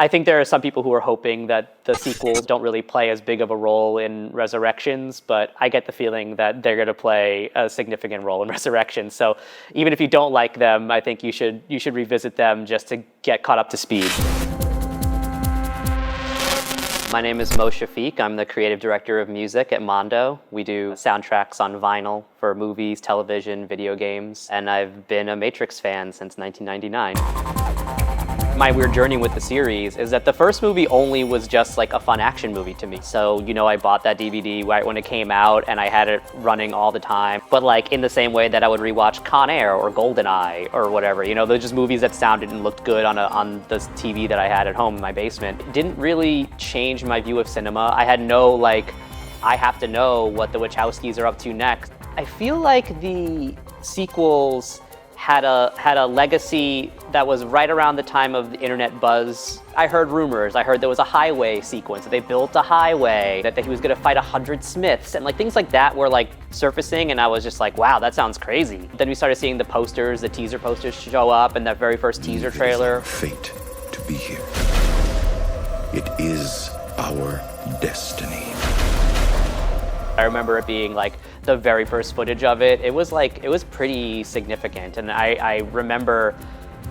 I think there are some people who are hoping that the sequels don't really play as big of a role in Resurrections, but I get the feeling that they're going to play a significant role in Resurrections. So even if you don't like them, I think you should revisit them just to get caught up to speed. My name is Shafeek. I'm the creative director of music at Mondo. We do soundtracks on vinyl for movies, television, video games, and I've been a Matrix fan since 1999. My weird journey with the series is that the first movie only was just like a fun action movie to me. So, I bought that DVD right when it came out and I had it running all the time. But like in the same way that I would rewatch Con Air or GoldenEye or whatever, they're just movies that sounded and looked good on the TV that I had at home in my basement. It didn't really change my view of cinema. I had no I have to know what the Wachowskis are up to next. I feel like the sequels had a legacy that was right around the time of the internet buzz. I heard rumors. I heard there was a highway sequence, that they built a highway, that he was going to fight 100 Smiths, and things like that were surfacing, and I was just like, wow, that sounds crazy. Then we started seeing the posters, the teaser posters show up, and that very first teaser trailer. It is our fate to be here. It is our destiny. I remember it being the very first footage of it. It was pretty significant, and I remember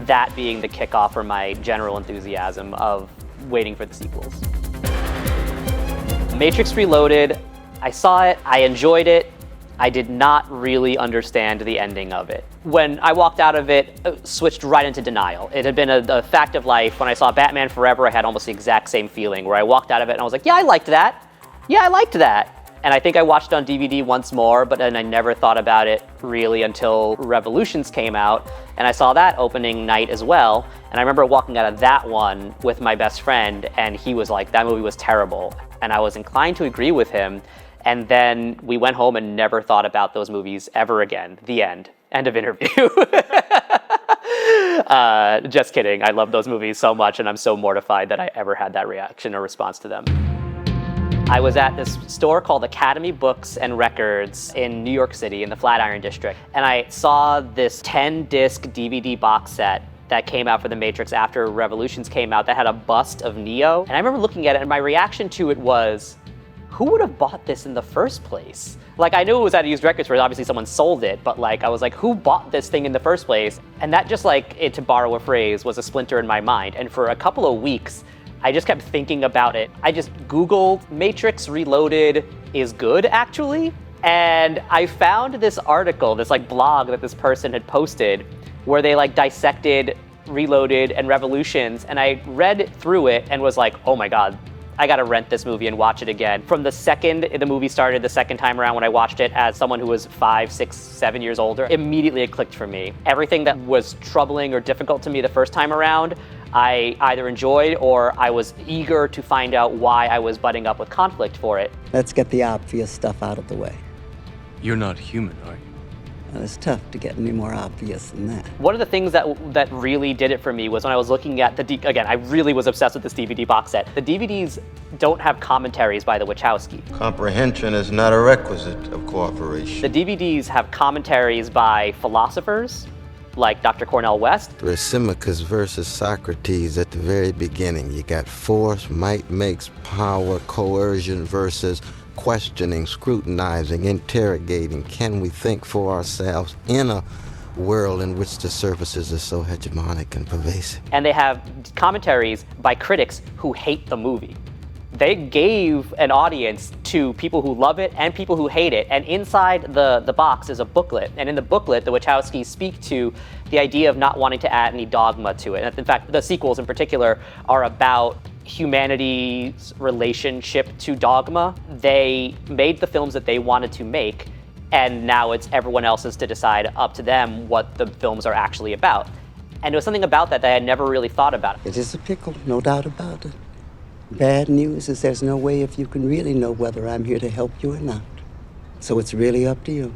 that being the kickoff for my general enthusiasm of waiting for the sequels. Matrix Reloaded, I saw it, I enjoyed it. I did not really understand the ending of it. When I walked out of it, switched right into denial. It had been a fact of life. When I saw Batman Forever, I had almost the exact same feeling, where I walked out of it and I was like, yeah, I liked that. Yeah, I liked that. And I think I watched it on DVD once more, but then I never thought about it really until Revolutions came out, and I saw that opening night as well. And I remember walking out of that one with my best friend, and he was like, that movie was terrible. And I was inclined to agree with him. And then we went home and never thought about those movies ever again. The end. End of interview. Just kidding. I love those movies so much, and I'm so mortified that I ever had that reaction or response to them. I was at this store called Academy Books and Records in New York City in the Flatiron District, and I saw this 10-disc DVD box set that came out for The Matrix after Revolutions came out that had a bust of Neo. And I remember looking at it, and my reaction to it was, who would have bought this in the first place? I knew it was at a used record store, obviously someone sold it, but I was like, who bought this thing in the first place? And that just to borrow a phrase, was a splinter in my mind. And for a couple of weeks, I just kept thinking about it. I just Googled Matrix Reloaded is good, actually. And I found this article, this blog that this person had posted where they dissected Reloaded and Revolutions. And I read through it and was like, oh my God, I gotta rent this movie and watch it again. From the second the movie started, the second time around when I watched it as someone who was 5, 6, 7 years older, immediately it clicked for me. Everything that was troubling or difficult to me the first time around, I either enjoyed or I was eager to find out why I was butting up with conflict for it. Let's get the obvious stuff out of the way. You're not human, are you? Well, it's tough to get any more obvious than that. One of the things that really did it for me was when I was looking at again, I really was obsessed with this DVD box set. The DVDs don't have commentaries by the Wachowski. Comprehension is not a requisite of cooperation. The DVDs have commentaries by philosophers, like Dr. Cornel West. Thrasymachus versus Socrates at the very beginning. You got force, might makes power, coercion versus questioning, scrutinizing, interrogating. Can we think for ourselves in a world in which the services are so hegemonic and pervasive? And they have commentaries by critics who hate the movie. They gave an audience to people who love it and people who hate it. And inside the box is a booklet. And in the booklet, the Wachowskis speak to the idea of not wanting to add any dogma to it. And in fact, the sequels in particular are about humanity's relationship to dogma. They made the films that they wanted to make, and now it's everyone else's to decide, up to them, what the films are actually about. And there was something about that I had never really thought about. It is a pickle, no doubt about it. Bad news is there's no way if you can really know whether I'm here to help you or not. So it's really up to you.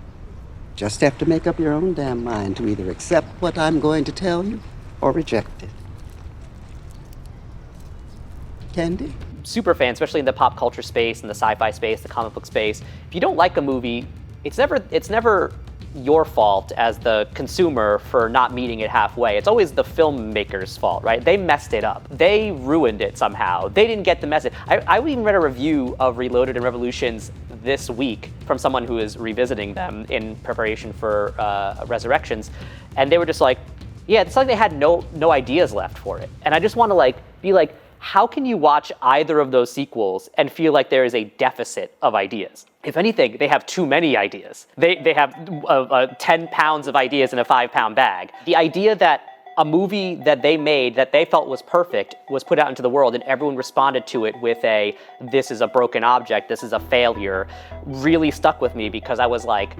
Just have to make up your own damn mind to either accept what I'm going to tell you or reject it. Candy? Super fan, especially in the pop culture space and the sci-fi space, the comic book space. If you don't like a movie, it's never your fault as the consumer for not meeting it halfway. It's always the filmmaker's fault, right? They messed it up. They ruined it somehow. They didn't get the message. I even read a review of Reloaded and Revolutions this week from someone who is revisiting them in preparation for Resurrections, and they were just like, yeah, it's like they had no ideas left for it. And I just want to be like, how can you watch either of those sequels and feel like there is a deficit of ideas? If anything, they have too many ideas. They have 10 pounds of ideas in a 5-pound bag. The idea that a movie that they made that they felt was perfect was put out into the world and everyone responded to it with this is a broken object, this is a failure, really stuck with me, because I was like,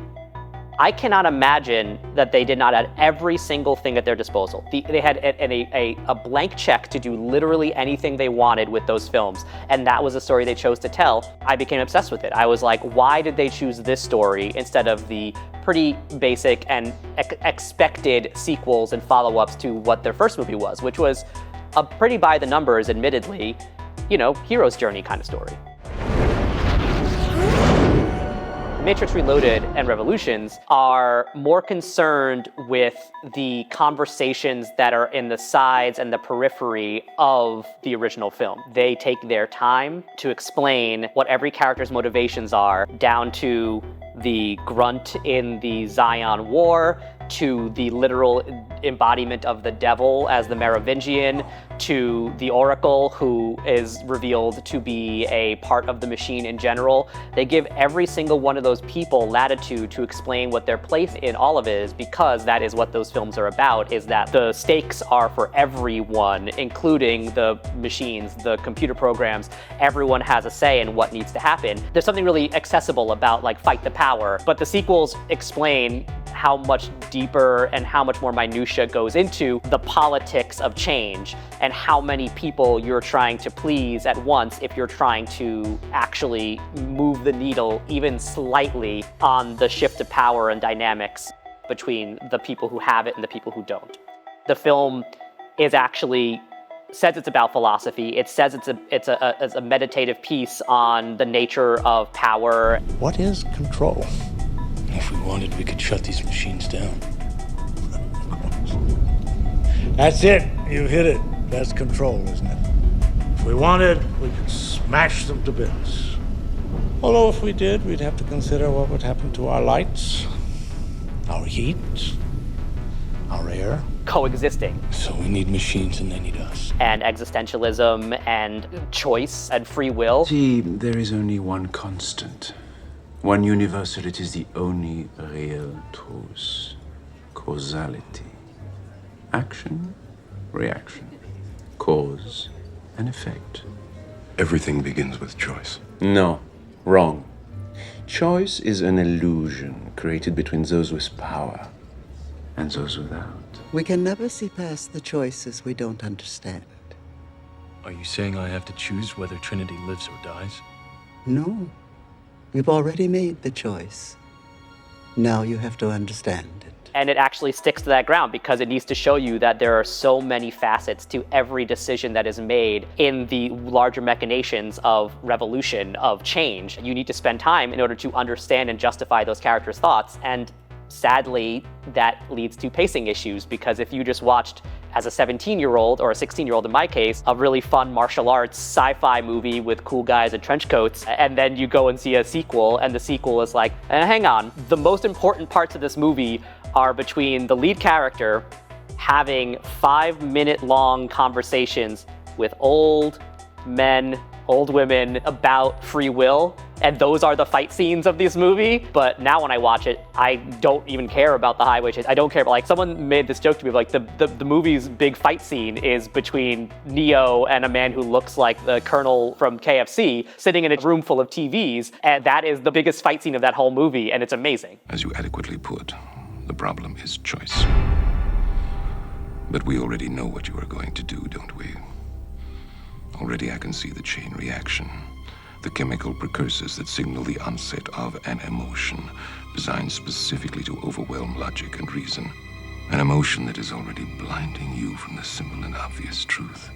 I cannot imagine that they did not have every single thing at their disposal. They had a blank check to do literally anything they wanted with those films, and that was the story they chose to tell. I became obsessed with it. I was like, why did they choose this story instead of the pretty basic and expected sequels and follow-ups to what their first movie was, which was a pretty by the numbers, admittedly, hero's journey kind of story. Matrix Reloaded and Revolutions are more concerned with the conversations that are in the sides and the periphery of the original film. They take their time to explain what every character's motivations are, down to the grunt in the Zion War, to the literal embodiment of the devil as the Merovingian, to the Oracle, who is revealed to be a part of the machine in general. They give every single one of those people latitude to explain what their place in all of it is, because that is what those films are about, is that the stakes are for everyone, including the machines, the computer programs. Everyone has a say in what needs to happen. There's something really accessible about fight the power, but the sequels explain how much deeper and how much more minutia goes into the politics of change and how many people you're trying to please at once if you're trying to actually move the needle even slightly on the shift of power and dynamics between the people who have it and the people who don't. The film is actually says it's about philosophy. It says it's a meditative piece on the nature of power. What is control? If we wanted, we could shut these machines down. That's it. You hit it. That's control, isn't it? If we wanted, we could smash them to bits. Although if we did, we'd have to consider what would happen to our lights, our heat, our air. Coexisting. So we need machines and they need us. And existentialism and choice and free will. See, there is only one constant. One universal, it is the only real truth. Causality. Action, reaction. Cause and effect. Everything begins with choice. No, wrong. Choice is an illusion created between those with power and those without. We can never see past the choices we don't understand. Are you saying I have to choose whether Trinity lives or dies? No. You've already made the choice. Now you have to understand it. And it actually sticks to that ground because it needs to show you that there are so many facets to every decision that is made in the larger machinations of revolution, of change. You need to spend time in order to understand and justify those characters' thoughts. And sadly, that leads to pacing issues, because if you just watched as a 17-year-old, or a 16-year-old in my case, a really fun martial arts sci-fi movie with cool guys in trench coats, and then you go and see a sequel, and the sequel is like, hang on, the most important parts of this movie are between the lead character having 5-minute-long conversations with old men, old women about free will, and those are the fight scenes of this movie. But now when I watch it, I don't even care about the highway chase. I don't care, but someone made this joke to me, the movie's big fight scene is between Neo and a man who looks like the Colonel from KFC sitting in a room full of TVs, and that is the biggest fight scene of that whole movie, and it's amazing. As you adequately put, the problem is choice. But we already know what you are going to do, don't we? Already I can see the chain reaction, the chemical precursors that signal the onset of an emotion designed specifically to overwhelm logic and reason. An emotion that is already blinding you from the simple and obvious truth.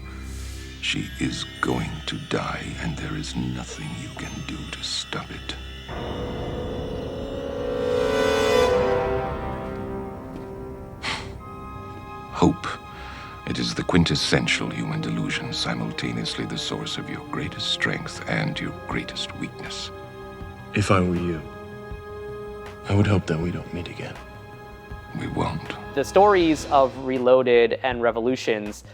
She is going to die, and there is nothing you can do to stop it. quintessential human delusion, simultaneously the source of your greatest strength and your greatest weakness. If I were you, I would hope that we don't meet again. We won't. The stories of Reloaded and Revolutions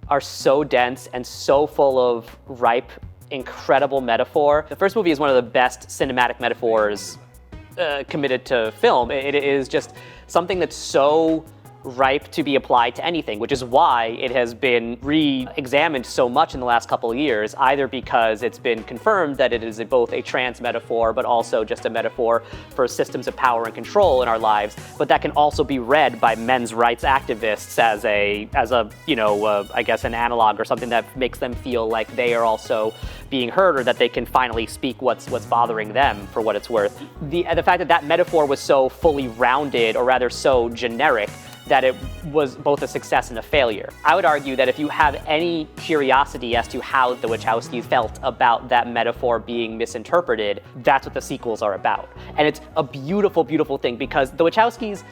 are so dense and so full of ripe, incredible metaphor. The first movie is one of the best cinematic metaphors committed to film. It is just something that's so ripe to be applied to anything, which is why it has been re-examined so much in the last couple of years, either because it's been confirmed that it is both a trans metaphor, but also just a metaphor for systems of power and control in our lives, but that can also be read by men's rights activists as a I guess an analog or something that makes them feel like they are also being heard, or that they can finally speak what's bothering them, for what it's worth. The fact that that metaphor was so fully rounded, or rather so generic, that it was both a success and a failure. I would argue that if you have any curiosity as to how the Wachowskis felt about that metaphor being misinterpreted, that's what the sequels are about. And it's a beautiful, beautiful thing, because the Wachowskis,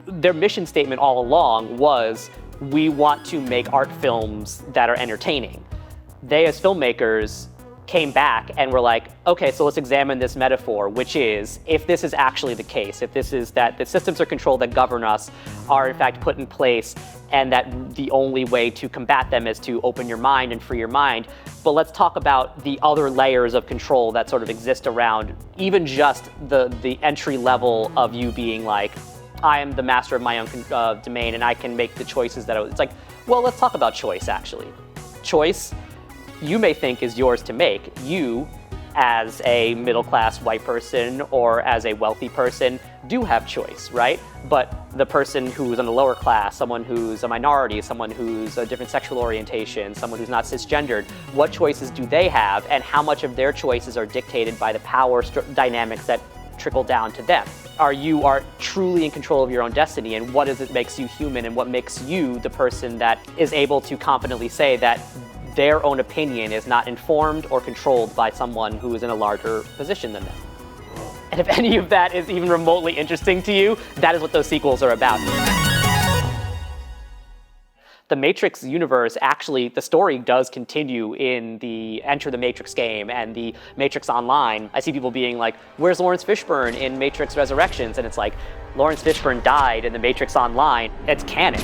their mission statement all along was, we want to make art films that are entertaining. They, as filmmakers, came back and were like, okay, so let's examine this metaphor, which is, if this is actually the case, if this is that the systems of control that govern us are in fact put in place, and that the only way to combat them is to open your mind and free your mind, but let's talk about the other layers of control that sort of exist around even just the entry level of you being like, I am the master of my own domain and I can make the choices that it's like, well, let's talk about choice, actually. Choice, you may think, is yours to make. You, as a middle-class white person or as a wealthy person, do have choice, right? But the person who's in the lower class, someone who's a minority, someone who's a different sexual orientation, someone who's not cisgendered, what choices do they have, and how much of their choices are dictated by the power dynamics that trickle down to them? You are truly in control of your own destiny, and what is it makes you human, and what makes you the person that is able to confidently say that their own opinion is not informed or controlled by someone who is in a larger position than them. And if any of that is even remotely interesting to you, that is what those sequels are about. The Matrix universe, actually, the story does continue in the Enter the Matrix game and the Matrix Online. I see people being like, where's Lawrence Fishburne in Matrix Resurrections? And it's like, Lawrence Fishburne died in the Matrix Online. It's canon.